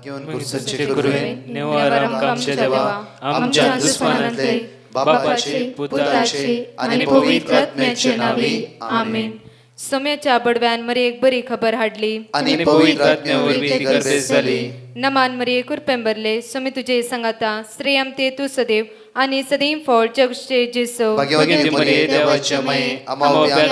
घेऊन कुर्सचे करुवे नेवारम कामचे देवा आमच्या दुश्मनांतले बापाचे पुत्राचे आणि पवित्र आत्म्याचे नावे आमेन. सोम्याच्या बडव्यान मरी एक बरी खबर हाडली आणि पवित्र आत्म्यावर ती गर्देश झाली. नमान मरी कुरपेंबरले सोमी तुझे संगाता श्रेयम ते तू सदैव आणि सदैव फळ जगचे जेसो. भाग्यवती मरिये देवाच्या माये आम्हा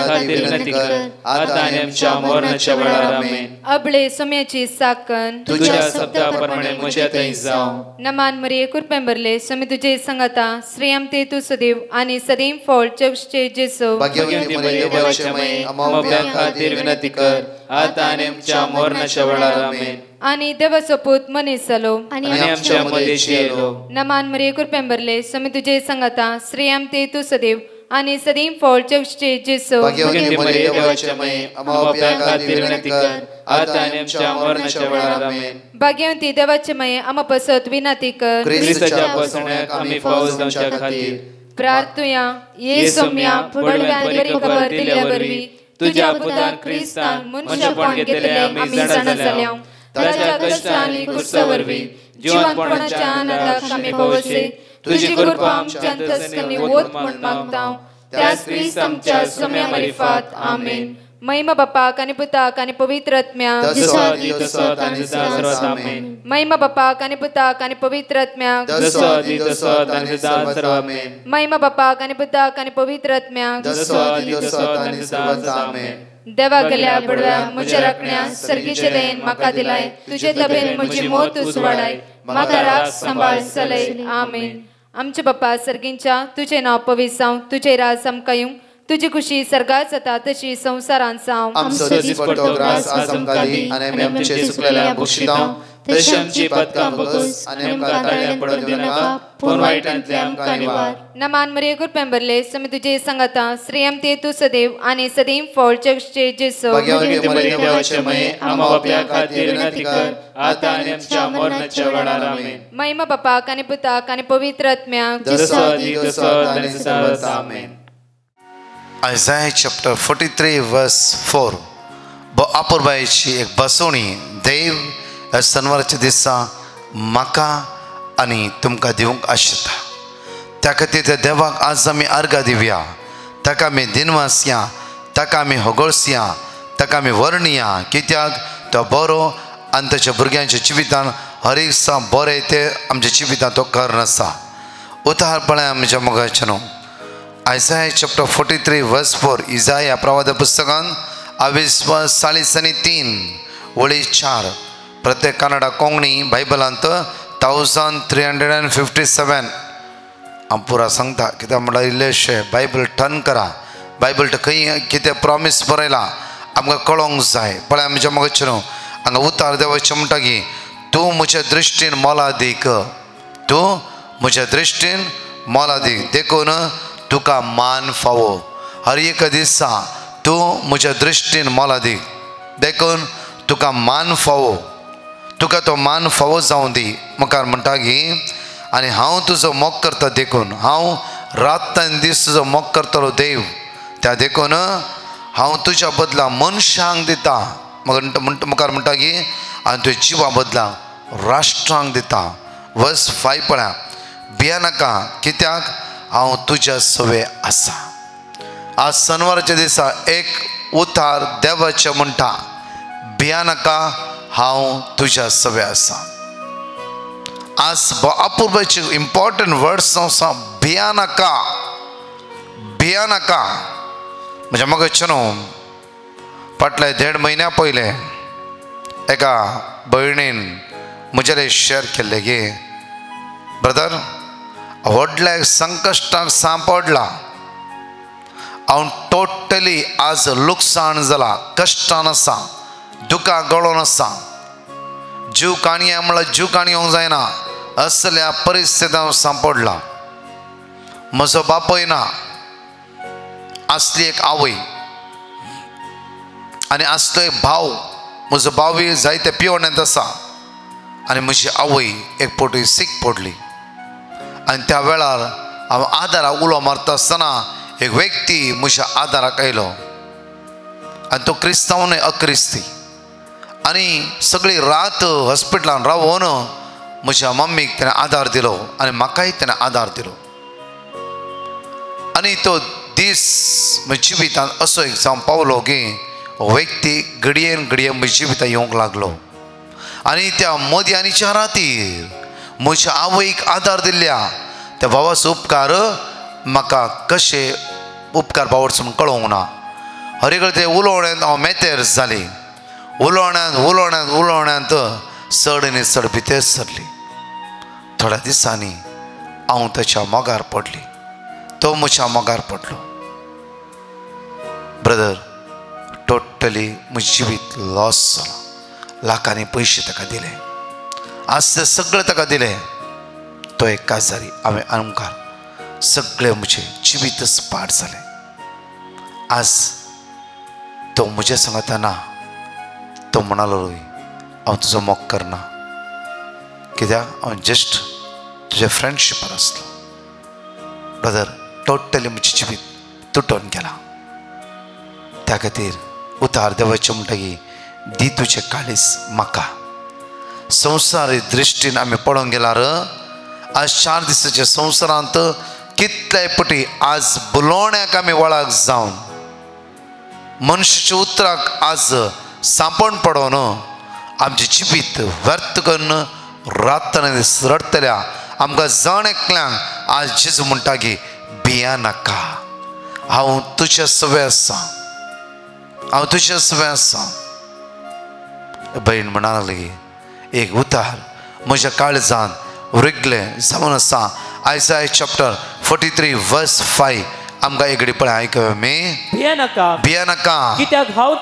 खातीर विनंती कर आता आणि आमच्या मरणाच्या वेळार आमेन. अबळे सोम्याची साकन तुझ्या शब्दाप्रमाणे म्हज्या थंय जावं. नमान मरी कुरपेंबरले सोमी तुझे संगाता श्रेयम ते तू सदैव आणि सदैव फळ जगचे जेसो. भाग्यवती मरिये देवाच्या माये आम्हा खातीर विनंती कर आता आणि आमच्या मरणाच्या वेळार आमेन. आणि देवाचो पूत मनीस जालो आणि आमच्या मध्येशी येलो. नमान मरी कुरपेंबरले सोमी तुझे संगाता श्रेयम ते तू सदैव आणि सदैव फळ जगचे जेसो. भाग्यवती मरिये देवाच्या माये आम्हा खातीर विनंती कर आता आणि आमच्या मरणाच्या वेळार आमेन. भाग्यवती देवाचे माये आम्हा पसत विनंती कर ख्रिस्ताच्या बसण्याक आम्ही फावज जावच्या खातीर प्रार्थुया. ये सोम्या बडव्यान बरी खबर दिल्या वरवी तुझ्या पुतान क्रिस्तान मनुष्यपण घेतले आम्ही जाणा जाल्या. ताच्या कष्टांनी कुर्सावरवी जीवनपणाच्या आनंदाक आम्ही पवसे तुझी कृपा आमच्या अंतस्करणी वोत म्हण मागतां. त्याच ख्रिस्त आमच्या सोम्या मार्फत आमेन. महिमा बापाक आणि पुताक आणि पवित्र आत्म्याक महिमा बापाक आणि पुताक आणि पवित्र आत्म्याक महिमा बापाक आणि पुताक आणि पवित्र आत्म्याक देवा गेल्या बडव्या म्हज्या राखण्या सर्गीचे देन म्हाका दिलाय. तुझे तबेन म्हजी मोत उसवाडाय म्हाका राख सांबाळ चलय. आमेन. आमचे बाप्पा सर्गींच्या तुझे नाव पवित्र जावं. तुझे राज आमकां येवं. तुझी खुशी सर्गात जाता तशी संसारांत जावं. आमचो दिसपट्टो ग्रास आज आमकां दी आणि आमी आमचे सुकलेल्या बक्षितां तशी आमची पातकां बगस आणि आमकां ताळ्यान पडूंक दिनाका पूण वायटांतले आमकां निवार. नमान मरिये कुरपेंबरले सोमी तुझे संगाता श्रेयम ते तू सदैव आणि सदैव फळ जगचे जेसो. भाग्यवती मरिये देवाचे माये आम्हा बाप्या खातीर विनंती कर आता आणि आमच्या मरणाच्या वेळार आमेन. महिमा बापाक आणि पुताक आणि पवित्र आत्म्याक आमेन. Isaiah chapter 43 verse 4. अपूर्बायेची एक बसवणी देव ह्या सनवाराच्या दिसा म्हाका आनी तुमकां दिवंक आशिता. त्या खातीर त्या देवाक आज आमी अर्घ दिवया. ताका आमी दिनवासया, ताका आमी होगळसया, ताका आमी वर्णया. कित्याक तो बरो आनी ताच्या भुरग्यांच्या जिवितान हर एक दिसा बरें ते आमच्या जिवितान तो कर्ण आसा. उदाहरण आमच्या मोगाचें न्हू. Isaiah chapter 43 verse 4. इसाया प्रवाद पुस्तकान 23 वळी 4. प्रत्येक कन्नडा कोंकणी बायबलांत 1357. हांव पुरा सांगता कित्याक म्हणल्यार इल्लेशें बायबल टर्न करा. बायबल खंय कितें प्रॉमिस बरयला आमकां कळोंक जाय. पळय आमच्या मोगाचें न्हू. हांगा उतार देवाचें म्हणटा की तूं म्हज्या दृश्टीन मोलादीक, तूं म्हज्या दृश्टीन मोलादीक देखून तुका मान फावो. हर एक दिसा तूं म्हज्या दृश्टीन मोलादीक देखून तुका मान फावो. तुका तो मान फावो जावं दी. मुखार म्हणटा की आनी हांव तुजो मोग करता देखून हांव रात आनी दीस तुजो मोग करतलो देव. त्या देखून हांव तुज्या बदला मनशांक दिता. मुखार म्हणटा की आनी तुज्या जिवा बदला राष्ट्रांक दिता. वर्स 5 पळया. भिया नाका कित्याक हांव तुज्या सवे आसा. आज सनवाराच्या दिसा एक उतार देवाचें म्हणटा भिया नाका हांव तुज्या सवे आसा. आज अपूर्वाचे इम्पॉर्टंट वर्ड्स आसा भिया नाका, भिया नाका. म्हणजे म्हाका न्हू फाटले 1.5 म्हयन्या पयले एका भयणीन म्हजेले शेअर केल्ले की ब्रदर व्हडल्या संकश्टाक सांपडला. हांव टोटली आज लुकसाण जाला, कश्टान आसा, दुखाक गळोन आसा. जीव काणया म्हणल्यार जीव काणयोंक जायना असल्या परिस्थितींत सांपडला. म्हजो बापूय ना, असली एक आवय आनी असलो एक भाव. म्हजो भावय जायते पिवण्यात आसा आनी म्हजी आवय एक पोटी सीक पडली. आनी त्या वेळार हांव आदाराक उलो मारता आसतना एक व्यक्ती म्हज्या आदाराक आयलो आनी तो क्रिस्तांव न्हय अक्रिस्ती. आनी सगळी रात हॉस्पिटलान रावून म्हज्या मम्मीक ताणें आदार दिलो आनी म्हाकाय ताणें आदार दिलो. आनी तो दीस म्हज्या जिवितांत असो एक जावन पावलो की व्यक्ती घडयेन घडये म्हज्या जिवितांत येवंक लागलो. आनी त्या मोदयांच्या रातीर म्हज्या आवयक आदार दिल्ल्या त्या भावाचो उपकार म्हाका कशे उपकार बावडचो म्हूण कळोवंक ना. हर एक ते उलोवण्यांत हांव मेतेर जाली. उलोवण्यांत चड आनी चड भितर सरली. थोड्या दिसांनी हांव ताच्या मोगार पडली. तो म्हज्या मोगार पडलो. ब्रदर, टोटली म्हजें जिवीत लॉस जालां. लाखांनी पयशे ताका दिले, आज ते सगळें ताका दिलें. तो एक काजारी हांवें आमकां सगळें म्हजें जिवीतच पाड जालें. आज तो म्हज्या सांगाता ना. तो म्हणलो हांव तुजो मोग करना, कित्याक हांव जस्ट तुज्या फ्रेंडशिपार आसलो. ब्रदर, टोटली म्हजें जिवीत तुटून गेलां. त्या खातीर उतार देवाचें म्हणटकीर दी तुजें काळीज म्हाका. संवसारी दृश्टीन आमी पळोवंक गेल्यार आज 4 दिसाच्या संवसारांत कितलेय पटी आज बुलोवण्याक आमी वळख जावन मनशाच्या उतराक आज सांपण पडोवन आमचें जिवीत व्यर्थ करून रातना दीस रडतल्या आमकां जण एकल्यांक आज जेजू म्हणटा की भिया नाका, हांव तुज्या सवे आसां, हांव तुज्या सवे आसां. भयण म्हणा लागली एक उतार म्हज्या काळजांत रिगलें जावन आसा. आयसाया चॅप्टर 43 वर्स 5 आमकां एक घडी पळय आयकूया आमी. भिया नाका कित्याक हांव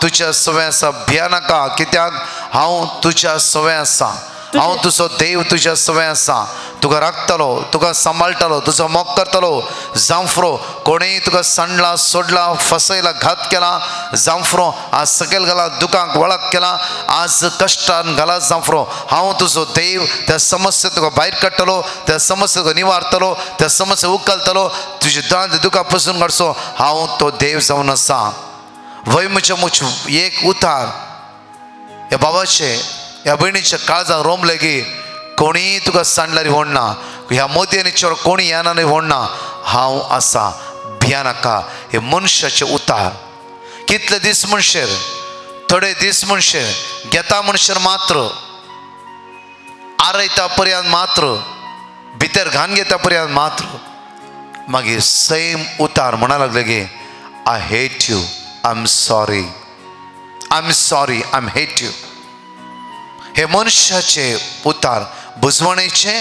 तुज्या सवे आसा. भिया नाका कित्याक हांव तुज्या सवे आसा. हांव तुजो देव तुज्या सवे आसा. तुका राखतलो, तुका सांबाळटलो, तुजो मोग करतलो. जांफ्रो कोणेय तुका सांडला, सोडला, फसयला, घात केला, जांफ्रो आज सकयल घाला, दुखांक वळख केला, आज कश्टान घाला, जांफ्रो हांव तुजो देव. त्या समस्या तुका भायर काडटलो, त्या समस्या तुका निवारतलो, त्या समस्या उखलतलो, तुजे दोळ्यांतली दुखां पुसून काडचो. हांव तो देव जावन आसा. वय म्हज्या एक उतार ह्या बाबाचे ह्या भयणीच्या काळजांत रोमले की कोणीय तुका सांडल्यार व्हडना, ह्या मोदयांनी चोर कोणी येना व्हडना, हांव आसा, भिया नाका. हे मनशाचे उतार. कितले दीस मनशेर, थोडे दीस मनशेर घेता मनशेर मात्र, आरयता पर्यंत मात्र, भितर घाण घेता पर्यंत मात्र, मागीर सेम उतार म्हणा लागले की I hate you, I am sorry, I am sorry, I am hate you. हे मनशाचे उतार बुजवणेचे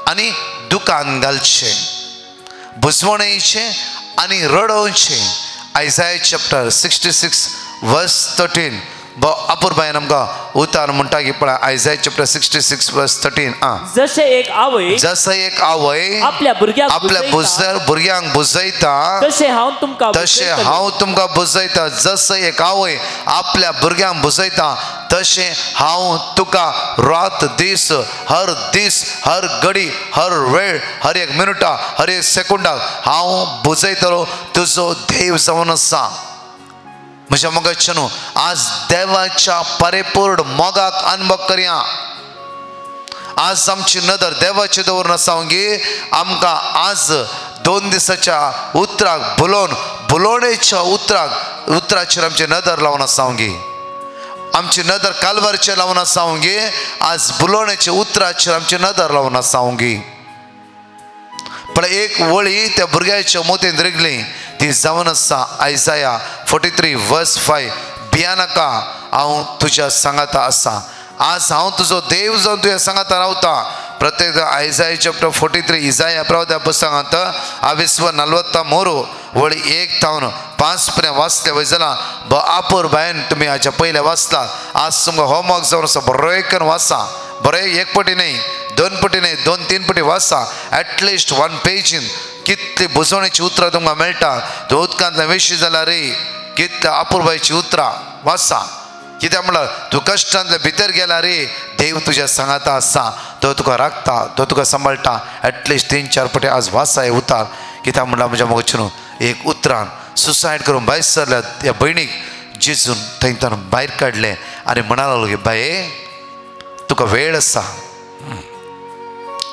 आनी दुकान घालचे, बुजवणेचे आनी रडोवचे. आयसाया चॅप्टर 66 वर्स 13 अपूर्बायन आमकां उतार म्हणटा की पळय. आयसाया चॅप्टर 66 वर्स 13 जशे एक आवय आपल्या भुरग्यांक बुजयता तशें हांव तुमकां बुजयता. जसो एक आवय आपल्या भुरग्यांक बुजयता तशें हांव तुका रात दीस, हर घडी, हर वेळ, हर एक मिनटां, हर एक सेकंडाक हांव बुजयतलो. तुजो देव जावन आसा. म्हज्या मोगाचे न्हू, आज देवाच्या परिपूर्ण मोगाक अनुभव करया. आज आमची नदर देवाची दवरून आसा. आमकां आज 2 दिसाच्या उतराक बुलोवणेच्या उतराचेर आमची नदर लावन आसा. आमची नदर कालवारचेर लावन आसा. आज बुलोवणेच्या उतराचेर आमची नदर लावन आसा. पण एक वळी त्या भुरग्याच्या मोतेन रिगली ती जावन आसा. आयसाया 43 वर्स 5 भिया नाका, हांव तुज्या सांगाता आसा. आज हांव तुजो देव जावन तुज्या सांगाता रावता. प्रत्येक आयसाया चॅप्टर 43 इसाया प्रवक्त्या पुस्तकांत 23:43 वळी 1 थावन 5 पर्यंत वाचले वय जाल्यार आपूर बायन तुमी हाच्या पयले वाचला. आज तुमकां होमवर्क जावन आसा. बरें करून वाचा. बरें एक पटी न्ही, 2 पटी न्ही, 2-3 पटी वाचा. एटलिस्ट 1 पेजीन कितली बुजवणेची उतरां तुमकां मेळटा. तो उदकांतल्या विशीं जाल्यार रे कितल्या आपूरबायची उतरां वाचा. कित्याक म्हणल्यार तूं कश्टांतल्या भितर गेला रे, देव तुज्या सांगाता आसा. तो तुका राखता, तो तुका सांबाळटा. एटलिस्ट 3-4 पटी आज वाचा हे उतार. कित्याक म्हणल्यार म्हज्या मोगाचे न्हू, एक उतरान सुसायड करून भायर सरल्या ह्या भयणीक जेजून थंयच्यान भायर काडलें आनी म्हणा लागलो की बाये तुका वेळ आसा,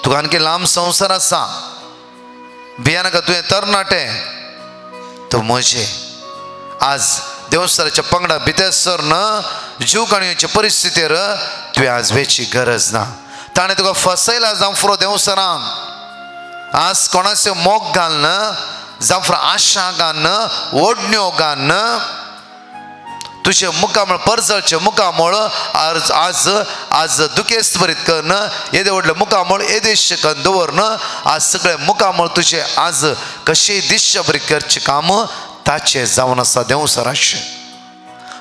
तुका आणखी लांब संवसार आसा, भिया नाका, तुवें तरणाटें, तो म्हजें आज देवस्थानाच्या पंगडा भितर सर न जीव काणयेच्या परिस्थितीर तुवें आज वेची गरज ना. ताणें तुका फसयला जांफ्रो देवस्थानान. आज कोणाचे मोग घालन, जांफ्रो आशा घालन, ओडण्यो घालन, तुझे मुखामळ परजळचे मुखामळ आज आज आज दुखेस्त भरीत करन, येदे व्हडले मुखामळ येदेश करून दवरन, आज सगळे मुखामळ तुझे आज कशेय दिश्य बरी करचे काम ताचे जावन आसा देवसराशे.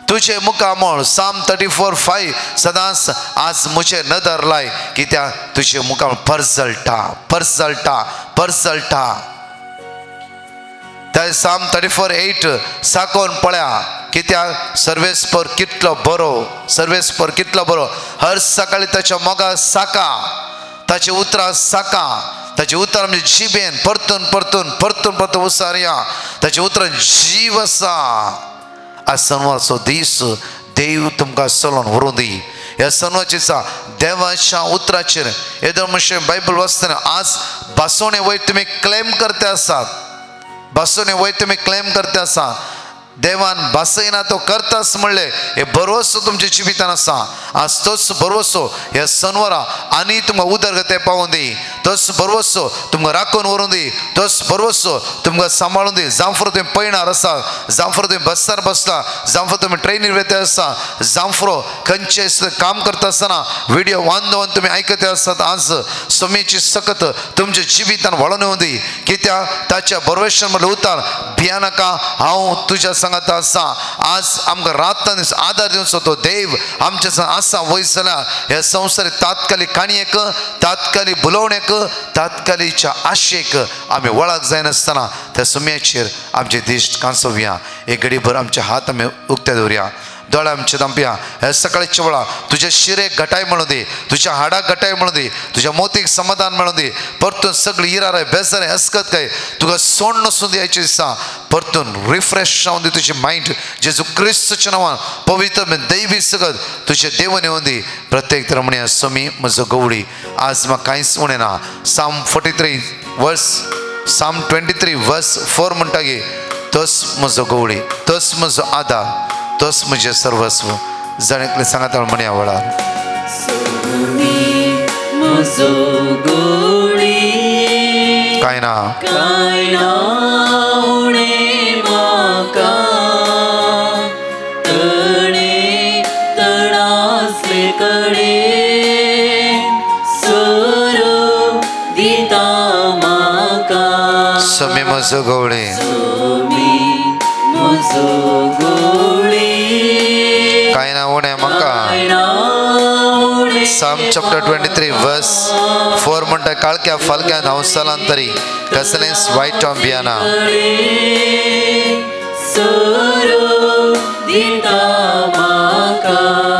तुझे मुखामळ साम 34:5 सदांच आज मुझे नदर लाय, कित्याक तुझे मुखामळ परजळटा परजळटा परजळटा. त्या साम 34:8 साकोन पळया, कित्याक सर्वेस्पर कितलो बरो, सर्वेस्पर कितलो बरो. हर सकाळी ताच्या मोगा साका, ताचे उतरां साका, ताचे उतर आमच्या जिबेन परतून परतून परतून परतून उसारया, ताचे उतरां जीव आसा. आज सनवारचो दीस देव तुमकां चलोवन व्हरूं दी. ह्या सनवाच्या दिसा देवाच्या उतराचेर येदो मातशें बायबल वाचतना आज बासोणे वयर तुमी क्लेम करते आसात, बासोणे वयर तुमी क्लेम करते आसा. देवान बासयना तो करतास म्हणले, हे बरोवसो तुमच्या जिवितान आसा. आज तोच बरोवसो ह्या सनवारा आनी तुमकां उदरगते पावोवन दी, तोच बरोवसो तुमकां राखून व्हरूं दी, तोच बरोवसो तुमकां सांबाळून दी. जांफ्रो तुमी पयणार आसा, जांफ्रो तुमी बसार बसला, जांफ्रो तुमी ट्रेनीर वेते आसा, जांफ्रो खंयचे काम करता आसतना व्हिडिओ वन दवन तुमी आयकते आसात, आज सोमेची सकत तुमच्या जिवितान वळोवन येवं दी. कित्याक ताच्या बरोवशान म्हणलें उतार, भिया नाका, हांव तुज्या सांगात आसा. आज आमकां रात दीस आदार दिवचो तो देव आमच्या संग आसा. वयस जाल्यार ह्या संवसारीक तात्कालीक काणयेक, तात्कालीक बुलोवणेक, तात्कालीच्या आशेक आमी वळख जायनासतना त्या सुम्याचेर आमचे दिश्ट कांसोवया. एक घडीभर आमचे हात आमी उक्ते दवरया, दोळे आमचे दांपया. ह्या सकाळच्या वेळा तुज्या शिरेक घटाय म्हणून दी, तुज्या हाडाक घटाय म्हणून दी, तुज्या मोतीक समाधान म्हणून दी. परतून सगळी इराय बेजारे हसकत काय तुका सोड नसून द्यायचे दिसा परतून रिफ्रेश जावन दी तुजी मायंड. जेजू क्रिस्तच्या नांवान पवित्र दैवी सगत तुजे देवन येवन दी. प्रत्येक तर म्हणे सोमी म्हजो गवळी, आज म्हाका कांयच उणें ना. साम 23:4 म्हणटा गे, तोच म्हजो गवळी, तोच म्हजो आदार, तोच म्हजें सर्वस्व. जाणेतले सांगात म्हण्या वळार कांय ना उणें म्हाका, तणे तणासले कडेन सोरो दिता म्हाका. सोमी म्हजो गवळी, म्हजो गवळी, कांय ना उणें म्हाका. साम चॅप्टर 23:4 म्हणटा, काळक्या फालक्यान हांव स्थलांतरी, कसलेंच वायट हांव भियाना.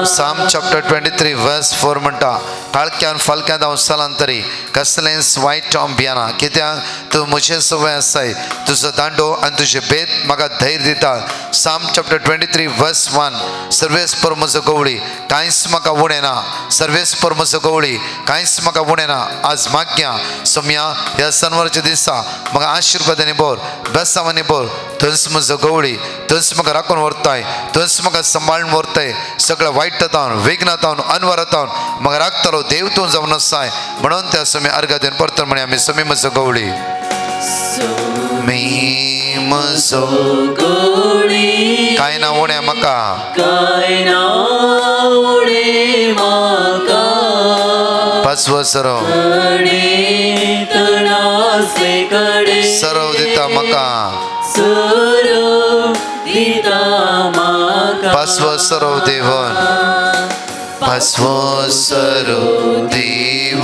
साम चॅप्टर 23:4 म्हणटा, काळक्यान फालक्यान हांव स्थलांतरी, कसलेंच वायट हांव भियाना. कित्याक तूं म्हजे सवय आसाय, तुजो दांडो आनी तुजे भेद म्हाका धैर्य दिता. साम चॅप्टर 23:1 सर्वेस्पर म्हजो गवळी, कांयच म्हाका उणें ना. सर्वेस्पर म्हजो गवळी, कांयच म्हाका उणें ना. आज मागया सोम्या ह्या सनवारच्या दिसा म्हाका आशिर्वादांनी भर, बेसांवांनी भर. थंयच म्हजो गवळी, थंयच म्हाका राखून व्हरताय, थंयच म्हाका सांबाळून व्हरताय. सगळ्या वायटांतावन विघ्नांतावन अनवरांतावन म्हाका राखतलो देव तूं जावन आसाय. म्हणून त्या सोमी अर्घ दिवन परतून म्हणे आमी सोमी म्हजो गवळी, मी म्हजो गवळी, कांय ना उणें म्हाका, कांय ना उणें म्हाका. पांचवो सरो, तणे तणासले कडेन सरो दिता म्हाका, सोरो दिता म्हाका. पांचवो सरो देवन, पांचवो सरो देव,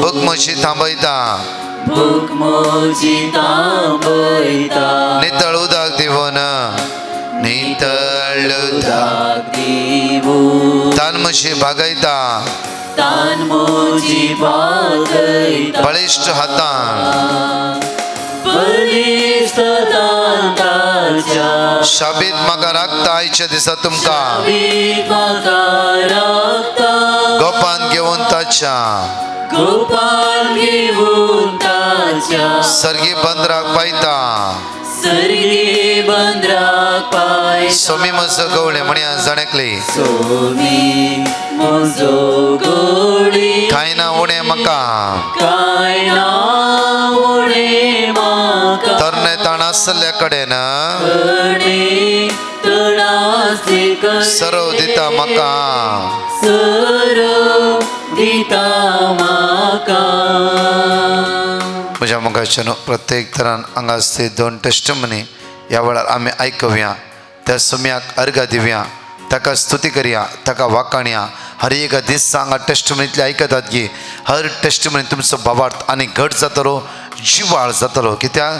भूक म्हजी थांबयता, भूक म्हजी थांबयता. नितळ उदक दिवन, नितळ उदक दिवून, तान म्हजी भागयता, तान म्हजी भागयता. बळिश्ट हातान, बलिश्ट दाताच्या शाबीत म्हाका राखता आयच्या दिसा तुमकां गोपान घेवन ताच्या सर्गी बंदराक पायता सोमी म्हजो गवळे म्हणया जाणेकली कांय ना उणें म्हाका तरणे ताण आसल्या कडेन सरव दिता म्हाका म्हज्या मोगाच्यान प्रत्येक तरान हांगासले 2 टेस्टमनी ह्या वेळार आमी आयकुया त्या सोम्याक अर्घ दिवया ताका स्तुती करया ताका वाखाणया हर एका दिसा हांगा टेस्टमनींतले आयकतात की हर टेस्टमनी तुमचो भावार्थ आनी घट जातलो जिवाळ जातलो कित्याक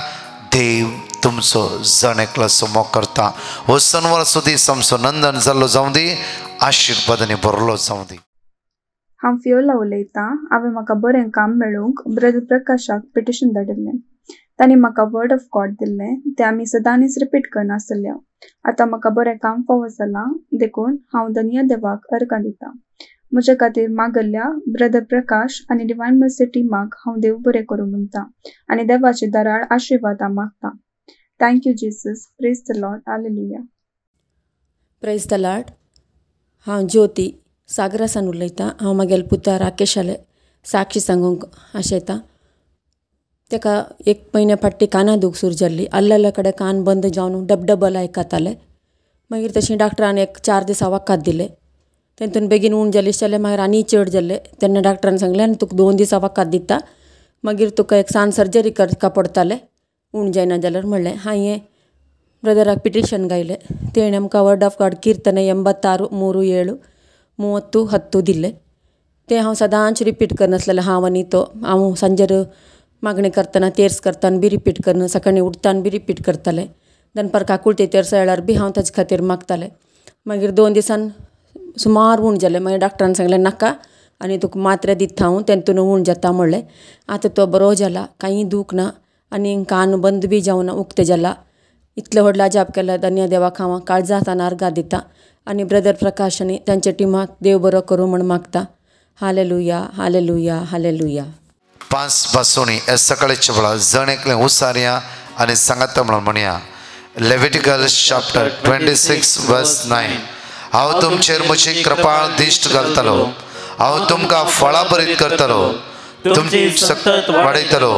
देव तुमचो जण एकलो समो करता हो सनवार सुदी समसो नंदन जाल्लो जावं दी आशिर्वादांनी भरलो जावं दी हांव फियोला उलयतां हांवें म्हाका बरें काम मेळूंक ब्रदर प्रकाशाक पिटिशन धाडिल्लें तांणी म्हाका वर्ड ऑफ गॉड दिल्लें तें आमी सदांच रिपीट करनासल्या आतां म्हाका बरें काम फावो जालां देखून हांव धन्य देवाक अर्घ दितां म्हजे खातीर मागल्ल्या ब्रदर प्रकाश आनी डिवायन मर्सी टिमाक हांव देव बरें करूं म्हणटा आनी देवाची दराळ आशिर्वादां मागता thank you Jesus praise the Lord hallelujah praise the Lord हांव ज्योती सागरासान उलयतां हांव म्हागेले पुता राकेशाले साक्षी सांगूंक आशयतां ताका 1 म्हयन्या फाटी काना दूख सुरू जाल्ली अल्ले कडेन कान बंद जावन डबडबल आयकताले मागीर तशें डॉक्टरान 4 दीस वखद दिले तेतून बेगीन उण जाली जाल्यार मागीर आनी चड जाल्ले तेन्ना डॉक्टरान सांगलें आनी तुका 2 दीस वखद दिता मागीर तुका एक सान सर्जरी करता पडटलें उण जायना जाल्यार म्हणलें हांवें ब्रदराक पिटिशन गायलें तेणें आमकां वर्ड ऑफ गॉड कीर्तन 86:3-7 30-10 दिल्लें तें हांव सदांच रिपीट करनासलें हांव आनी तो हांव सांजेर मागणी करतना तेर्स करतना बी रिपीट करना सकाळीं उठताना बी रिपीट करतालें दनपार काकुळटी तेर्स वेळार बी हांव ताजे खातीर मागतालें मागीर 2 दिसान सुमार उण जालें मागीर डॉक्टरान सांगलें नाका आनी तुका मात्रे दिता हांव तेतून उण जाता म्हणलें आतां तो बरो जाला कांय दूख ना आनी कान बंद बी जावना उक्तें जाला इतलें व्हडलो जाप केला धन्य देवाक हांव काळजांत अर्घ दिता आनी ब्रदर प्रकाश आनी तांच्या टिमाक देव बरो करूं म्हण मागता हालेलुया हालेलुया हालेलुया 5 भासोणी हे सकाळच्या वेळार जण एकलें उसारया आनी सांगाता म्हणून म्हणया लेविटिकल चॅप्टर 26:9 हांव तुमचेर म्हजी कृपाळ दिश्ट घालतलो हांव तुमकां फळां बरीत करतलो तुमची सतत वाडयतलो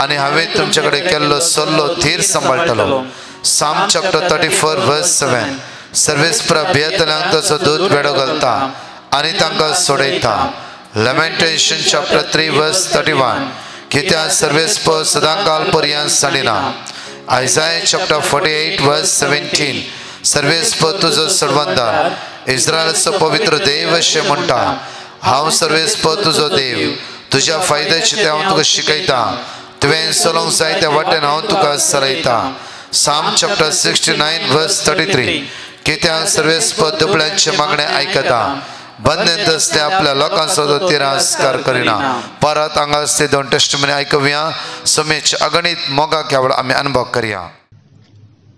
आनी हांवें तुमचे कडेन केल्लो सल्लो थीर सांबाळटलो साम चॅप्टर 34:7 सर्वेस्परा भियेतल्यांक ताचो दूत वेडो घालता आनी तांकां सोडयता लॅमेंटेशन चॅप्टर 3:31 कित्याक सर्वेस्प सदांकाल पर्यंत साडिना आयसाया चॅप्टर 48:17 सर्वेस्प तुजो सडवंदार इस्रायलाचो पवित्र देव अशें म्हणटा हांव सर्वेस्प तुजो देव तुज्या फायद्याची तें हांव तुका शिकयता तुवें चलोंक जाय त्या वाटेन हांव तुका चलयता साम चॅप्टर 69:33 कित्याक सर्वेस्प दुबळ्यांचे मागणे आयकता बंदेंत असले आपल्या लोकांचो तो तिरस्कार करिना परत हांगासले 2 टेस्टमनी आयकुया सोमेचे अगणित मोगाक ह्या वेळार आमी अनुभव करया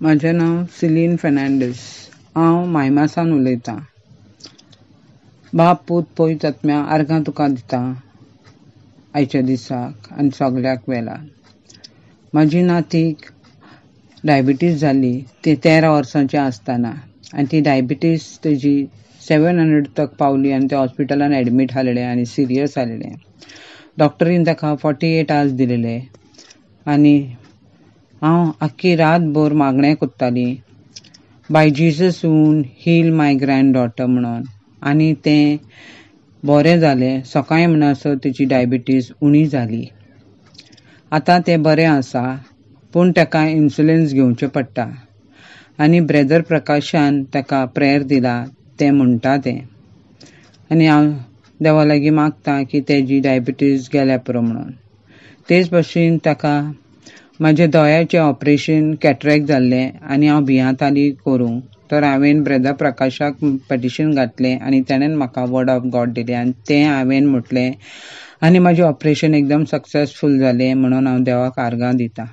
म्हजें नांव सिलीन फेर्नांडीस हांव मायमासान उलयतां बाप पूत पयत आत्म्या अर्घां तुका दिता आयच्या दिसाक आनी सगल्याक वेळार म्हजी नातीक डायबिटीज जाली ती 13 वर्सांची आसतना आनी ती डायबिटीज तेजी 700 तक पावली आनी ते हॉस्पिटलान एडमीट जालेलें आनी सिरियस जालेलें डॉक्टरीन ताका 48 आवर्स दिलेले आनी हांव आख्खी रातभर मागणें कोत्ताली बाय जिजस हून हील माय ग्रँड डॉटर म्हणून आनी तें बरें जालें सकाळीं म्हणसर तेची डायबिटीज उणी जाली आतां तें बरें आसा पूण ताका इन्सुलिन्स घेवचें पडटा आनी ब्रदर प्रकाशान ताका प्रेयर दिला तें म्हणटा तें आनी हांव देवा लागीं मागता की तेजी डायबिटीज गेल्या पुरो म्हणून तेच भशेन ताका म्हाजें दोळ्याचें ऑपरेशन कॅटरेक्ट जाल्लें आनी हांव भियाताली करूं तर हांवें ब्रदर प्रकाशाक पेटिशन घातलें आनी ताणें म्हाका वर्ड ऑफ गॉड दिलें आनी तें हांवें म्हटलें आनी म्हाजें ऑपरेशन एकदम सक्सेसफूल जालें म्हणून हांव देवाक आर्गां दितां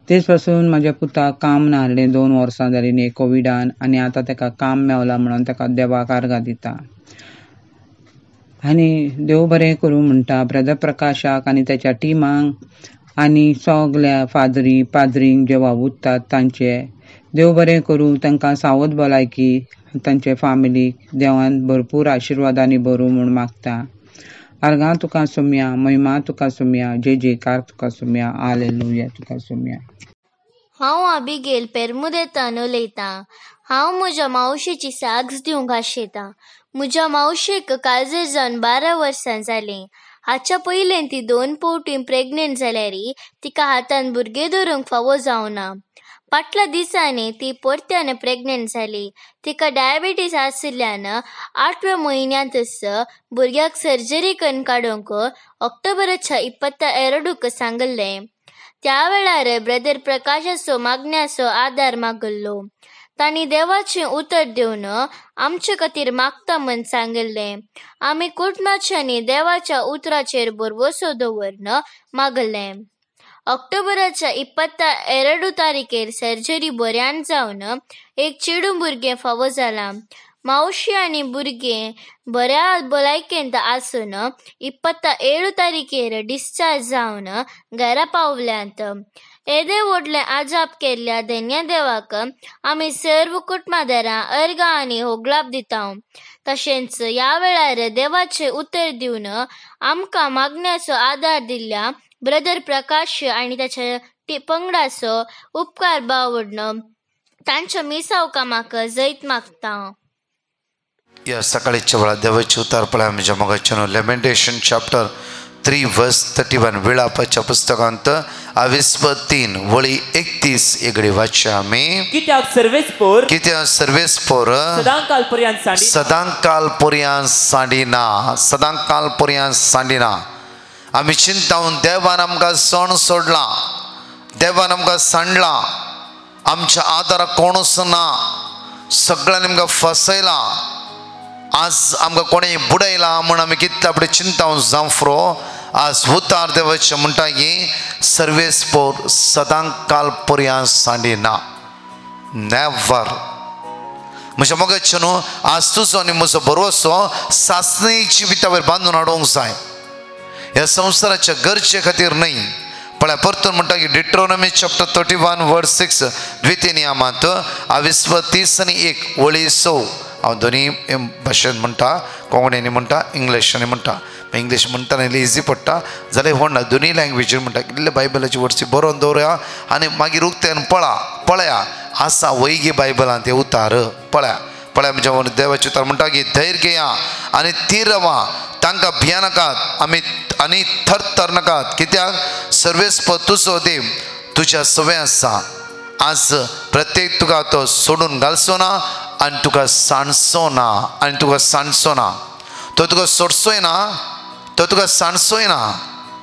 तेच पासून म्हाज्या पुताक काम नासलें 2 वर्सां जालीं न्ही कोविडान आनी आतां ताका काम मेवलां म्हणून ताका देवाक आर्गां दिता आनी देव बरें करूं म्हणटा ब्रदर प्रकाशाक आनी ताच्या टिमांक आनी सगल्या पाद्रींक जे वावुरतात तांचे देव बरें करूं तांकां सावध भलायकी तांचे फॅमिलीक देवान भरपूर आशिर्वादांनी भरूं म्हूण मागता आर्गां तुका सोम्या महिमा तुका सोम्या जयकार तुका सोम्या हालेलुया तुका सोम्या. हांव आबिगेल पेरमुदेतान उलयतां. हांव म्हज्या मावशेची साक्ष दिवंक आशेतां. म्हज्या मावशेक काळजेर जावन 12 वर्सां जालीं. हाच्या पयलें ती 2 फावटीं प्रेग्नेंट जाल्यारी तिका हातान भुरगें धरूंक फावो जावना. फाटल्या दिसांनी ती परत्यान प्रेग्नेंट जाली. तिका डायबिटीस आशिल्ल्यान 8व्या म्हयन्यांतच भुरग्याक सर्जरी करून काडूंक ऑक्टोबराच्या 22क सांगलें. त्या वेळार ब्रदर प्रकाशाचो मागण्याचो आदार मागल्लो. तांणी देवाचें उतर दिवन आमचे खातीर मागता म्हूण सांगलें. आमी कुटुंबाच्यांनी देवाच्या उतराचेर भरवोसो दवरून मागलें. ऑक्टोबराच्या 22 तारखेर सर्जरी बऱ्यान जावन एक चेडूं भुरगें फावो जालां. मावशी आनी भुरगें बऱ्या भलायकेंत आसून 27 तारखेर डिस्चार्ज जावन घरा पावल्यांत. येदे व्हडलें आजाप केल्ल्या धन्य देवाक आमी सर्व कुटुंबादारां अर्गां आनी होगलाप दिता. तशेंच ह्या वेळार देवाचें उतर दिवन आमकां मागण्याचो आदार दिल्ल्या ब्रदर प्रकाश आनी ताच्या पंगडाचो उपकार बावडून तांच्या मिसाव कामाक जैत मागता. या सकाळीच्या वेळा देवाचे उतार पळय म्हज्या मोगाचें लेमेंटेशन चॅप्टर 3 वर्स 31 विलापाच्या पुस्तकांत 23 वळी 31 एगडी वाचया आमी. कित्याक सर्वेस्पोर सदांकाल पर्यंत सांडिना. आमी चिंतावन देवान आमकां सण सोडला, देवान आमकां सांडला, आमच्या आदाराक कोणूच ना, सगळ्यांनी आमकां फसयला, आज आमकां कोणें बुडयला म्हूण आमी कितले आपणे चिंतावन जावफ्रो. आज उतार देवाचें म्हणटा की सर्वेस्पोर सदांकाल पर्यंत सांडिना. नेवर. म्हज्या मोगाचें न्हू, आज तुजो आनी म्हजो भरवोसो सासणी जिविता वयर बांदून हाडूंक जाय. ह्या संवसाराच्या गरजे खातीर न्हय. पळय परतून म्हणटा की डिट्रोनॉमी चॅप्टर 31 वर्स 6 द्वितीय नियमांत 23 आनी 1 वळी 6. हांव दोनी भाशेन म्हणटा, कोंकणीनी म्हणटा, इंग्लिशांनी म्हणटा. इंग्लीश म्हणटा इल्लें इजी पडटा जाल्यार व्हडना दोनी लँग्वेजीन म्हणटा. इल्ले बायबलाची वर्सी बरोवन दवरया आनी मागीर उक्तेन पळया आसा वैगी बायबलांत ते उतार पळया. म्हणजे देवाचे उतार म्हणटा की धैर्य घेया आनी थीर रावा, तांकां भिया नाकात आनी थर नाकात, कित्याक सर्वेस्प तुजो देव तुज्या सवय आसा. आज प्रत्येक तुका तो सोडून घालचो ना आनी तुका सांडचो ना, तो तुका सोडचोय ना, तो तुका सांडचोय ना.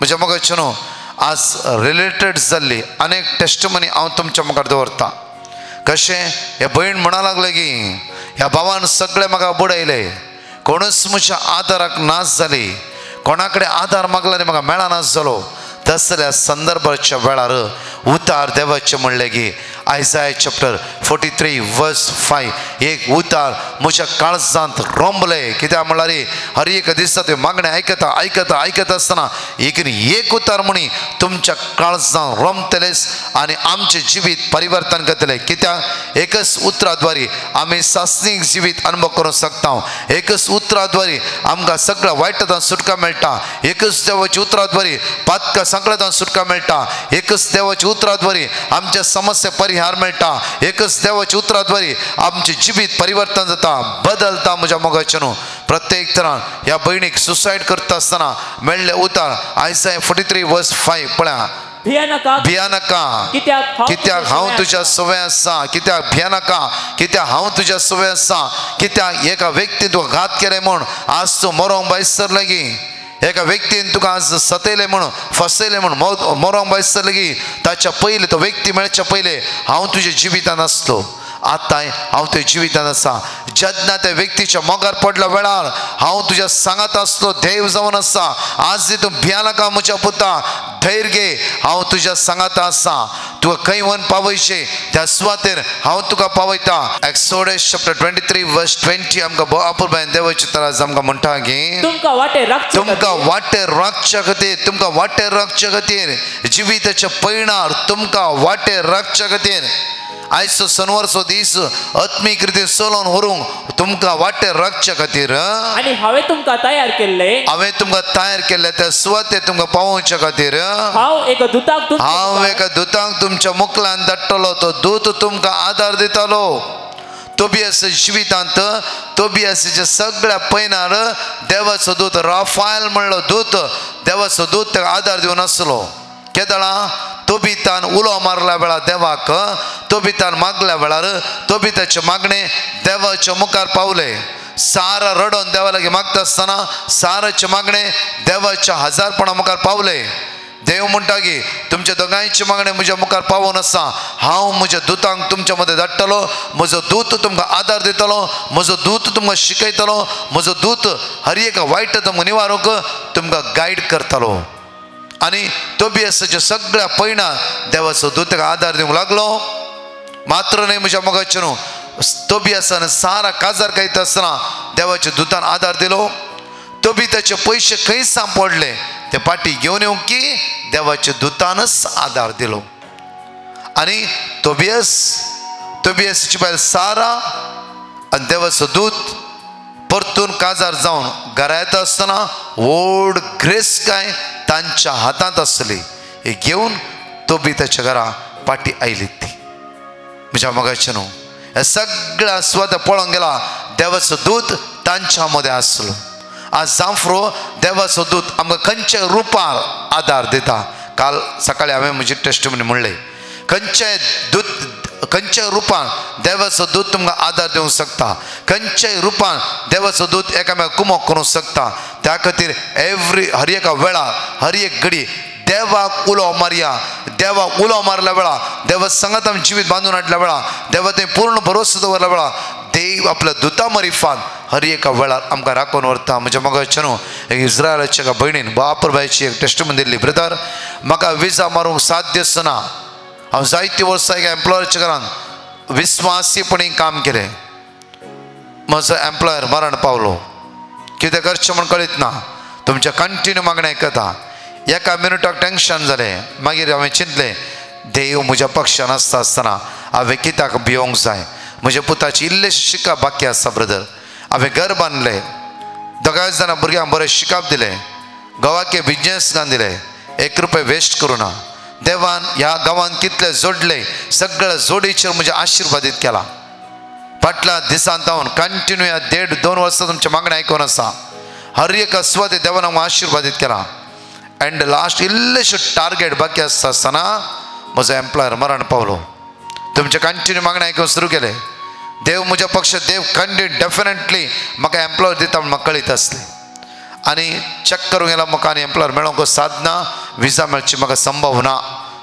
म्हज्या मोगाचें न्हू, आज रिलेटेड जाल्ली अनेक टेस्टमनी हांव तुमच्या मुखार दवरतां. कशें हे भयण म्हणा लागले की ह्या भावान सगळे म्हाका बुडयले, कोणूच म्हज्या आदाराक नाच जाली, कोणा कडेन आदार मागला आनी म्हाका मेळना जालो. तसल्या संदर्भाच्या वेळार उतार देवाचें म्हणलें की आयसाया चॅप्टर 43 वर्स 5 एक उतार म्हज्या काळजांत रोंबले. कित्याक म्हणल्यार हर एक दिसा ते मागणे आयकता आसतना एक उतार म्हणी तुमच्या काळजांत रोंबतलेच आनी आमचें जिवीत परिवर्तन करतले. कित्याक एकच उतराद्वारे आमी सासणीक जिवीत अनुभव करूंक शकता. एकच उतराद्वारे आमकां सगळ्या वायटांतल्यान सुटका मेळटा. एकच देवाच्या उतराद्वारे पातका संकटांतल्यान सुटका मेळटा. एकच देवाच्या उतराद्वारे आमच्या समस्या परिहार मेळटा. एकच देवाच्या उतराद्वारे आमचें जिवीत परिवर्तन जाता, बदलता. म्हज्या मोगाचें न्हू, प्रत्येक तरान ह्या भयणीक सुसायड करता आसतना मेळ्ळे उतार आयसाया 43 वर्स 5 पळया. भिया नाका कित्याक हांव तुज्या सवय आसा. कित्याक भिया नाका कित्याक हांव तुज्या सवय आसा. कित्याक एका व्यक्तीन तुका घात केले म्हूण आज तूं मरोंक बायसर की, एका व्यक्तीन तुका आज सतयले म्हूण फसयले म्हूण मरोंक बायसर की, ताच्या पयलीं तो व्यक्ती मेळच्या पयलीं हांव तुज्या जिवितान आसलो. आतां हांव तुज्या जिवितान आसा. जेन्ना त्या व्यक्तीच्या मोगार पडल्या वेळार हांव तुज्या सांगात आसलो देव जावन आसा आज तूं भिया नाका म्हज्या पुता धैर्य घे हांव तुज्या सांगात आसा तुका खंय व्हरून पावयशे त्या सुवातेर हांव तुका पावयता एक्सोडस चॅप्टर 23 वर्स 20 आमकां बापूरबायन देवाची तरास आमकां म्हणटा की तुमकां वाटेर राखच्या खातीर तुमकां वाटेर राखच्या खातीर जिविताच्या पैणार तुमकां वाटेर राखच्या खातीर आयचो शनिवारचो दीस आत्मीक रितीन चलोवन व्हरूंक तुमकां वाटेर राखच्या खातीर आनी हांवें तुमकां तयार केल्ले त्या सुवातेर तुमकां पावोवच्या खातीर हांव एका दुतांक तुमच्या मुखल्यान धाडटलो तो दूत तुमकां आदार दितालो तोबियास जिवितांत तोबियासाच्या सगळ्या पैनार देवाचो दूत राफायल म्हणलो दूत देवाचो दूत ताका आदार दिवन आसलो केदळा तोबितान उलो मारल्या वेळार देवाक तोबितान मागल्या वेळार तोबिताचे मागणे देवाच्या मुखार पावले सारा रडोन देवा लागीं मागता आसतना साराचे मागणे देवाच्या हजारपणा मुखार पावले देव म्हणटा की तुमच्या दोगांयचे मागणे म्हज्या मुखार पावून आसा हांव म्हज्या दुतांक तुमच्या मदें धाडटलो म्हजो दूत तुमकां आदार दितलो म्हजो दूत तुमकां शिकयतलो म्हजो दूत हर एक वायट तुमकां निवारूंक तुमकां गायड करतलो आनी तोबियासाच्या सगळ्या पैना देवाचो दूत ताका आदार दिवंक लागलो मात्र न्हय म्हज्या मोगाचे न्हू तोबियासान सारा काजार खायता आसतना देवाच्या दुतान आदार दिलो तोबिताचे पयशे खंय सांपडले ते पाटी घेवन येवंक की देवाच्या दुतानच आदार दिलो आनी तोबियासाची बायल सारा आनी देवाचो दूत परतून काजार जावन घरा येता आसतना व्हड ग्रेस काय तांच्या हातांत आसली हे घेवन तोबिताच्या घरा पाटी आयली ती म्हज्या मोगाचे न्हू हे सगळ्या सुवात पळोवंक गेला देवाचो दूत तांच्या मदें आसलो आज जांफ्रो देवाचो दूत आमकां खंयच्या रुपार आदार दिता काल सकाळी हांवें म्हजी टेस्टिमनी म्हणलें खंयच्याय रुपान देवाचो दूत तुमकां आदार दिवंक शकता खंयच्याय रुपान देवाचो दूत एकामेकाक कुमोक करूंक शकता त्या खातीर हर एका वेळार हर एक घडी देवाक उलो मारया देवाक उलो मारल्या वेळा देवा सांगात आमी जिवीत बांदून हाडल्या वेळा देवा थंय पूर्ण भरोसो दवरल्या वेळा देव आपल्या दुता मरिफान हर एका वेळार आमकां राखून व्हरता म्हज्या मोगाचे न्हू इस्रायलाच्या एका भयणीन बापूरबायची एक टेस्टिमनी दिल्ली ब्रदर म्हाका विजा मारूंक साध्य आसना हांव जायतीं वर्सां एका एम्प्लॉयरच्या घरान विस्वासीपणी काम केलें म्हजो एम्प्लॉयर मरण पावलो कितें करचें म्हूण कळीत ना तुमच्या कंटिन्यू मागणें आयकता एका मिनटाक टेन्शन जालें मागीर हांवें चिंतलें देव म्हज्या पक्षान आसता आसतना हांवें कित्याक भियोंक जाय म्हज्या पुताची इल्लेशें शिकप बाकी आसा ब्रदर हांवें घर बांदलें दोगांय जाणां भुरग्यांक बरें शिकप दिलें गांवाचे बिजनेस घालन दिले 1 रुपया वेस्ट करूं ना देवान ह्या गांवांत कितले जोडले सगळ्या जोडीचेर म्हजे आशिर्वादीत केला फाटल्या दिसांत हांव कंटिन्यू ह्या 1.5-2 वर्सां तुमचे मागणें आयकून आसा हर एका सुवातेर देवान हांव आशिर्वादीत केला एंड लास्ट इल्लेशें टार्गेट बाकी आसता आसतना म्हजो एम्प्लॉयर मरण पावलो तुमचे कंटिन्यू मागणें आयकून सुरू केलें देव म्हज्या पक्ष देव कंटिन्यू डेफिनेटली म्हाका एम्प्लॉयर दिता म्हण म्हाका कळीत आसलें आनी चेक करूंक गेला म्हाका आनी एम्प्लॉयर मेळोंक साधना विजा मेळची म्हाका संभव ना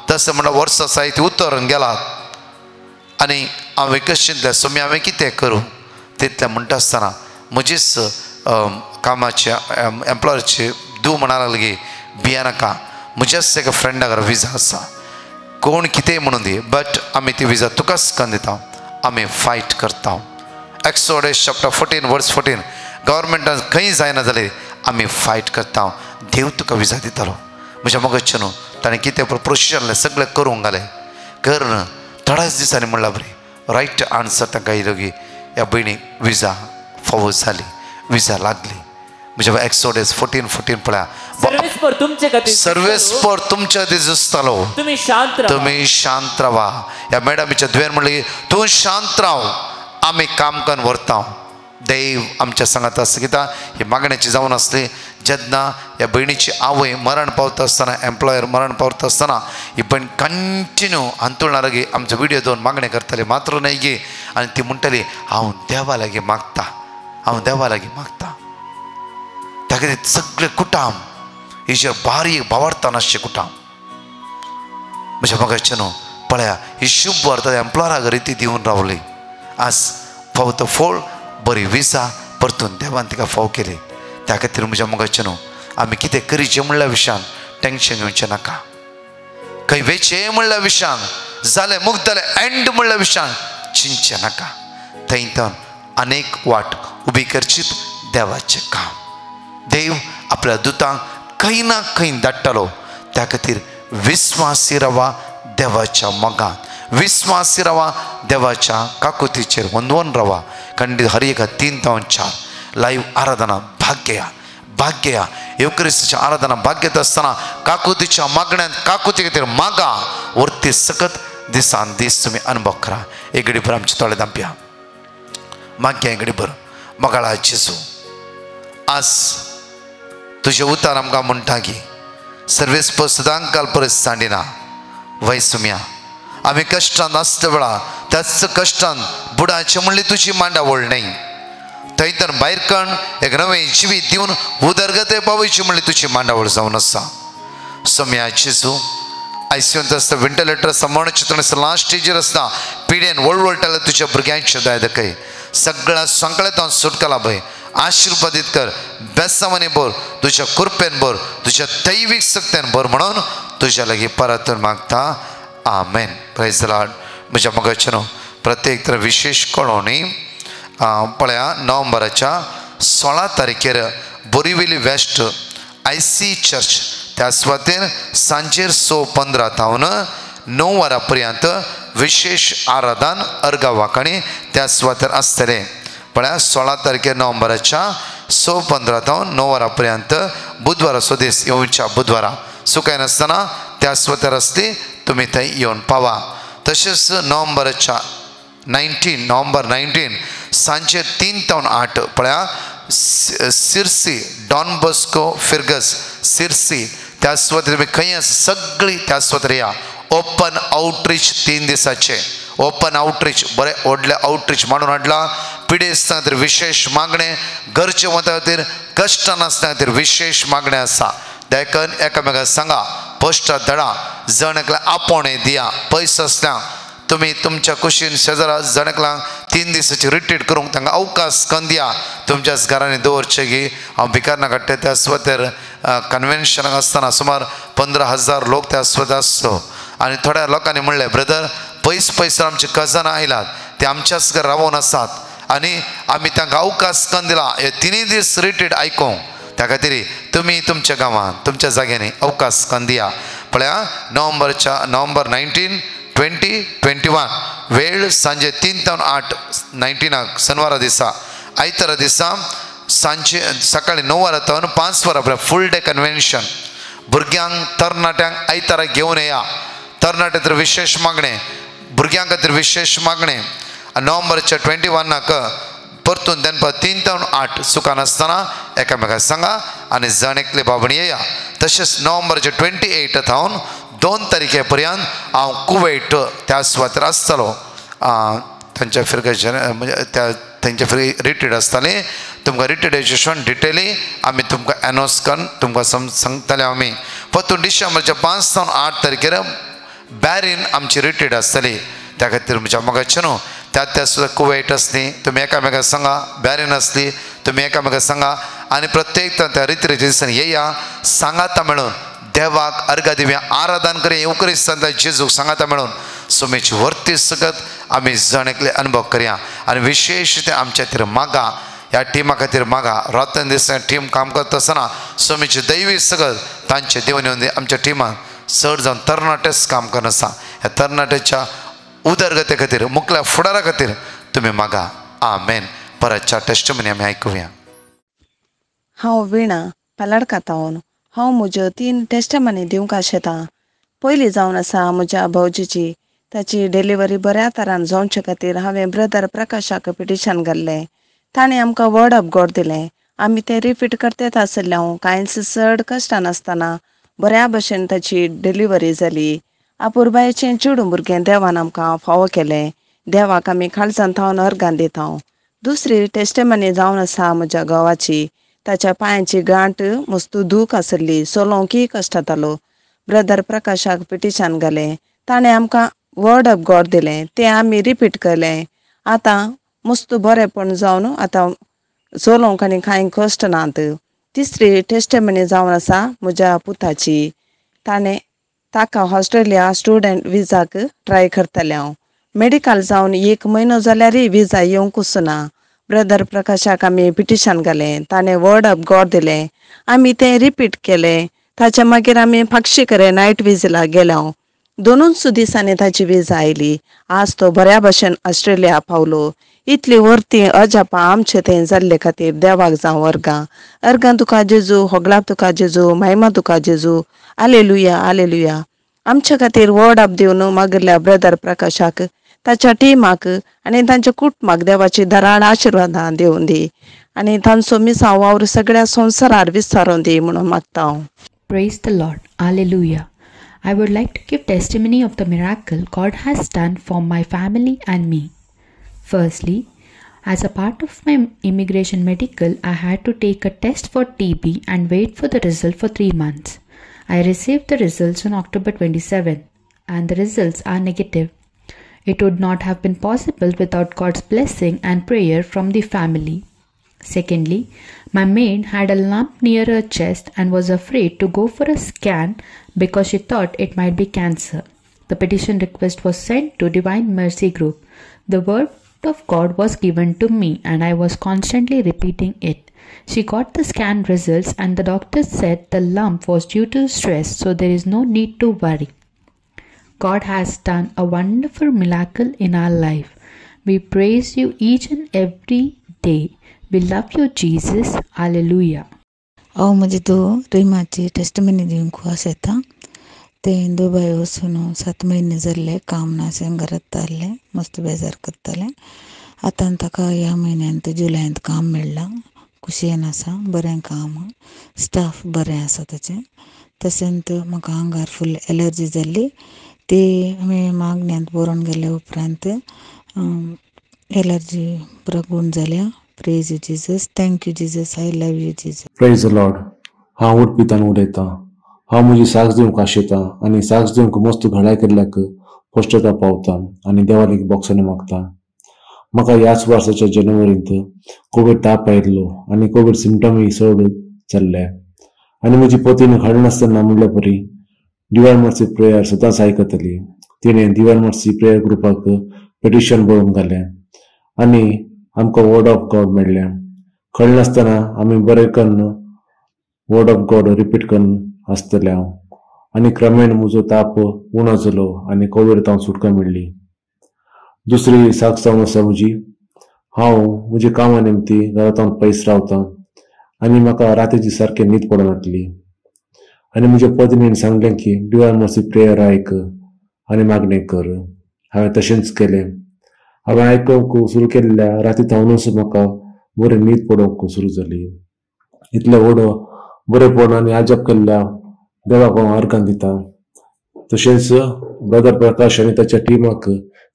तशें म्हणल्यार वर्सां जायतीं उतरून गेलात आनी हांव एकच चिंतलें सोमी हांवें कितें करूं तितलें म्हणटा आसतना म्हजीच कामाच्या एम्प्लॉयरची धूव म्हणा लागली भिया नाका म्हज्याच एका फ्रेंडा घरा विजा आसा कोण कितेंय म्हणून दी बट आमी ती विजा तुकाच करून दिता आमी फायट करता एक्सोडस चॅप्टर 14 वर्स 14 गव्हर्मेंटान खंय जायना जाल्यार आमी फायट करता देव तुका विजा दितलो म्हज्या मोगाचे न्हू ताणें कितें प्रोसिजर सगळें करूंक घालें करून थोड्याच दिसांनी म्हणल्यार बरी रायट आन्सर तांकां येयलो की ह्या भयणीक विजा फावो जाली विजा लागली म्हज्या एक्सोडस 14 पळया सर्वेस पर तुमच्या खातीर झुजतलो तुमी शांत रावा ह्या मॅडमीच्या धुवेन म्हणलें तूं शांत राव आमी काम करून व्हरता देव आमच्या सांगात आसता कित्याक ही मागण्याची जावन आसली जेन्ना ह्या भयणीची आवय मरण पावता आसतना एम्प्लॉयर मरण पावता आसतना ही भयण कंटिन्यू हांतुळना लागी आमचो विडियो दोन मागणे करताली मात्र न्हय गे आनी ती म्हणटाली हांव देवा लागीं मागता हांव देवा लागीं मागता त्या खातीर सगळे कुटाम हिचे बारीक भावार्थान आसचे कुटाम म्हज्या मोगाचे न्हू पळया ही शुभ वार्ता एम्प्लॉयराक रिती दिवन रावली आज फावत फोड बरी विजा परतून देवान तिका फाव केली. त्या खातीर म्हज्या मोगाचे न्हू आमी कितें करीचें म्हणल्या विशयान टेंशन घेवचें नाका. खंय वेचें म्हणल्या विशयान जालें मुक्तलें एंड म्हणल्या विशयान चिंतचें नाका. थंयतन अनेक वाट उबी करचीत देवाचें काम. देव आपल्या दुतांक खंय ना खंय धाडटलो. त्या खातीर विस्वासी रावा देवाच्या मोगान, विस्वासी रावा देवाच्या काकुतीचेर वंदवन रावा. खंडीत हरिका 3-4 लाईव्ह आराधना भाग्य भाग्य येवक्रिस्ताच्या आराधना भाग्यत असताना काकुतीच्या मागण्यांत काकुती खातीर मागा. वरती सकत दिसान दीस तुम्ही अनुभव करा. एक घडी भर आमचे तोळे दांपया माग्या. एक घडी भर मगाळा जेजू आज तुझे उतार आमकां म्हणटा की सर्वेस सदांक काल परस सांडिना वय सुम्या. आम्ही कश्टांत आसता वेळा त्याच कश्टांत बुडाचे म्हणली तुझी मांडावळ नाही. थंयतर भायर कण एक नवें जिवीत दिवन उदरगते पावयची म्हणली तुझी मांडावळ जावन आसा. सोम्या जेजू आयसीयूंत आसता, व्हेंटिलेटर आसता, मरणचित्र आसता, लास्ट स्टेजीर आसता, पिड्यान वळवळटाले तुज्या भुरग्यांचे दया दाखय. सगळ्या संकटांत सुटका लाभय. आशिर्वादीत कर. बेसावानी भर, तुझ्या कृपेन भर, तुझ्या दैवीक शक्तीन भर म्हणून तुझ्या लागीं परतून मागता. आमेन. Praise the Lord. म्हज्या मोगाचे न्हू प्रत्येक तर विशेष कळोवणी पळया नोव्हेंबराच्या 16 तारखेर बोरिवली वेस्ट IC चर्च त्या सुवातेर सांजेर 6:15 तावन 9 वरां पर्यंत विशेष आराधन अर्गा वांकणी त्या सुवातेर आसतले. पळया 16 तारखेर नोव्हेंबराच्या 6:15 तावन 9 वरां पर्यंत बुधवारा स्वदेश येवच्या बुधवारा सुकाय नासतना त्या सुवातेर आसली. तुम्ही थंय येवन पावा. तशेंच नोव्हेंबर 19 सांजे 3 तावन 8 पळया सिर्सी डॉन बॉस्को फिर्गस सिर्सी त्या सुवातेर तुम्ही खंय सगळी त्या सुवातेर या. ओपन आउटरीच 3 दिसाचे ओपन आउटरीच बरे व्हडले आउटरीच मांडून हाडला. पिडे आसता खातीर विशेष मागणे, घरचे वता खातीर कश्टान आसता खातीर विशेष मागणे आसा. देखून एकामेकाक सांगा, पोस्टां धाडा, जण एकल्याक आपोवणे दिया. पयस आसल्या तुम्ही तुमच्या कुशीन शेजारा जण एकल्याक 3 दिसाची रिट्रीट करूंक तांकां अवकाश करून दिया. तुमच्याच घरांनी दवरचे की हांव भिकारना काडटे त्या सुवातेर कन्वेन्शनाक आसतना सुमार 15,000 लोक त्या सुवातेर आसतो. आनी थोड्या लोकांनी म्हणलें ब्रदर पयस आमचे कजनां आयलात ते आमच्याच घर रावून आसात आनी आमी तांकां अवकाश करून दिला हे 3 दीस रिट्रीट आयकूंक. त्या खातीर तुम्ही तुमच्या गांवांत तुमच्या जाग्यांनी अवकाश करून दिया. पळया नोव्हेंबर 19, 20, 21 वेळ सांजे 3 तावन 8 19 शनिवारा दिसा. आयतारा दिसा सांजे सकाळी 9 वरां तावन 5 वरां पर्यंत फूल डे कन्वेन्शन. भुरग्यांक तरणाट्यांक आयतारा घेवन येया. तरणाटे तर विशेष मागणे, भुरग्यां खातीर विशेष मागणे. नोव्हेंबर 21 परतून दनपार 3 तावन 8 सुकान आसतना एकामेकाक सांगा आनी जण एकले बाबणी येया. तशेंच नोव्हेंबर 28 तावन 2 तारखे पर्यंत हांव कुवेट त्या सुवातेर आसतलो. तांच्या फिरकाचे म्हणजे त्या तांच्या फिर रिट्रीट आसताली. तुमकां रिट्रीटेशन डिटेली आमी तुमकां एनाउन्स करून तुमकां सांगतले आमी. परतून डिसेंबरच्या 5 तावन 8 तारखेर बॅरीन आमची रिट्रीट आसतली. त्या खातीर म्हज्या मोगाचे न्हू त्या सुद्दां कुवेट आसली तुमी एकामेकाक सांगा, बॅरीन आसली तुमी एकामेकाक सांगा आनी प्रत्येक त्या रिट्रीट दिसांनी येया. सांगाता मेळून देवाक अर्घा दिवया, आराधन करुया. येवक्रिस्तांत जेजूक सांगाता मेळून सुमेची वर्ती सगत आमी जण एकले अनुभव करया. आनी विशेष ते आमच्या खातीर मागा, ह्या टिमा खातीर मागा. रातन दिसा टीम काम करता आसतना सुमेची दैवी सगत तांचे देवन येवन आमच्या टिमान चड जावन तरणाटेच काम करन आसा. ह्या तरणाट्याच्या उदरगते खातीर मुखल्या फुडारा खातीर तुमी मागा. आमेन. परतच्या टेस्टमनी आमी आयकुया. हांव विणा पालाडकातावन हांव म्हज्यो 3 टेस्टमनी दिवंक आशेतां. पयली जावन आसा म्हज्या भावजीची. ताची डिलिव्हरी बऱ्या तरान जावचे खातीर हांवें ब्रदर प्रकाशाक पिटिशन घाल्लें. ताणें आमकां वर्ड ऑफ गॉड दिलें. आमी तें रिपीट करतेत आसल्यां कांयच चड कश्टां नासतना बऱ्या भशेन ताची डिलिव्हरी जाली. अपुरबायेचें चेडूं भुरगें देवान आमकां फावो केलें. देवाक आमी काळजान थावन अर्गां दिता. दुसरी टेस्टमनी जावन आसा म्हज्या घोवाची. ताच्या पांयाची गांठ मस्तू दूख आसली, चलोवंकय कश्ट जातालो. ब्रदर प्रकाशाक पिटिशन घालें. ताणें आमकां वर्ड ऑफ गॉड दिलें तें आमी रिपीट केलें. आतां मस्त बरेपण जावन आतां चलोवंक आनी कांय कश्ट नात. तिसरी टेस्टमनी जावन आसा म्हज्या पुताची. ताका ऑस्ट्रेलिया स्टुडंट विजाक ट्राय करतलें हांव. मेडिकल जावन 1 म्हयनो जाल्यारय विजा येवंकूच ना. ब्रदर प्रकाशाक आमी पिटिशन घालें. ताणें वर्ड ऑफ गॉड दिलें. आमी तें रिपीट केलें. ताच्या मागीर आमी फाक्षीकरे नायट विजिलाक गेले. 2च दिसांनी ताची विजा आयली. आज तो बऱ्या भशेन ऑस्ट्रेलिया पावलो. इतली वर्ती अजापा आमचे थंय जाल्ले खातीर देवाक जावं अर्गां तुका जेजू, होगलाप तुका जेजू, महिमा तुका जेजू. Hallelujah hallelujah. आमचे खातीर वर्ड ऑफ दिवन मागिल्ल्या ब्रदर प्रकाशाक, ताच्या टिमाक आनी तांच्या कुटुंबाक देवाची धराड आशिर्वादां दिवं दी आनी तांचो मिसांव वावर सगळ्या संवसारार विस्तारून दी म्हणून मागता हांव. Praise the Lord. Hallelujah. I would like to give testimony of the miracle God has done for my family and me. Firstly, as a part of my immigration medical, I had to take a test for TB and wait for the result for 3 months. I received the results on October 27 and the results are negative. It would not have been possible without God's blessing and prayer from the family. Secondly, my maid had a lump near her chest and was afraid to go for a scan because she thought it might be cancer. The petition request was sent to Divine Mercy Group. The word of God was given to me and I was constantly repeating it. She got the scan results and the doctor said the lump was due to stress, so there is no need to worry. God has done a wonderful miracle in our life. We praise you each and every day. We love you, Jesus. Hallelujah. हांव म्हजी रिमाची testimony दिवंक आस येता. ते दुबय वचून 7 म्हयने जाल्ले, काम नाशें घरांत तारलें, मस्त बेजार करतालें. आतां ताका ह्या म्हयन्यांत जुलयांत काम मेळ्ळां. खुशयेन आसा, बरें काम, स्टाफ बरें आसा ताचें. तशेंच म्हाका आंगार फूल एलर्जी जाल्ली, ती आमी मागण्यांत बरोवन गेले उपरांत एलर्जी पुरो गूण जाल्या. Praise you Jesus. Thank you Jesus. I love you Jesus. Praise the Lord. हांव उडपितान उलयतां. हांव म्हजी साक्ष दिवंक आशेतां आनी साक्ष दिवंक मस्त घडाय केल्ल्याक स्पश्टता पावता आनी देवाक बॉक्सांनी मागता. म्हाका ह्याच वर्साच्या जानेवारींत कोवीड ताप आयिल्लो आनी कोवीड सिम्टमूय चड जाल्ले आनी म्हजी पत्नी हाडनासतना म्हणले परी डिवायन मर्सी प्रेयर सदांच आयकतली. तिणें डिवायन मर्सी प्रेयर ग्रुपाक पिटिशन बरोवन घालें आनी आमकां वर्ड ऑफ गॉड मेळ्ळें. कळनासतना आमी बरें करून वर्ड ऑफ गॉड रिपीट करून आसतले हांव आनी क्रमेण म्हजो ताप उणो जालो आनी कोविड सुटका मेळ्ळी. दुसरी साक्ष जावन आसा म्हजी. हांव म्हज्या कामा निमती घरांत पयस रावतां आनी म्हाका रातीची सारकें न्हीद पडनासली आनी म्हज्या पत्नीन सांगलें की डिवायन मर्सी प्रेयर आयक आनी मागणें कर. हांवें तशेंच केलें. हांवें आयकूंक सुरू केल्ल्या राती थावनूच म्हाका बरें न्हीद पडोवंक सुरू जाली. इतलें व्हड बरेंपण आनी आजब केल्ल्या देवाक हांव अर्गां दितां. तशेंच ब्रदर प्रकाश आनी ताच्या टिमाक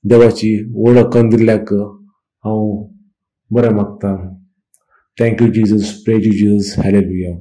देवाची वळख करून दिल्ल्याक हांव बरें मागतां. Thank you Jesus. Praise you Jesus. Hallelujah.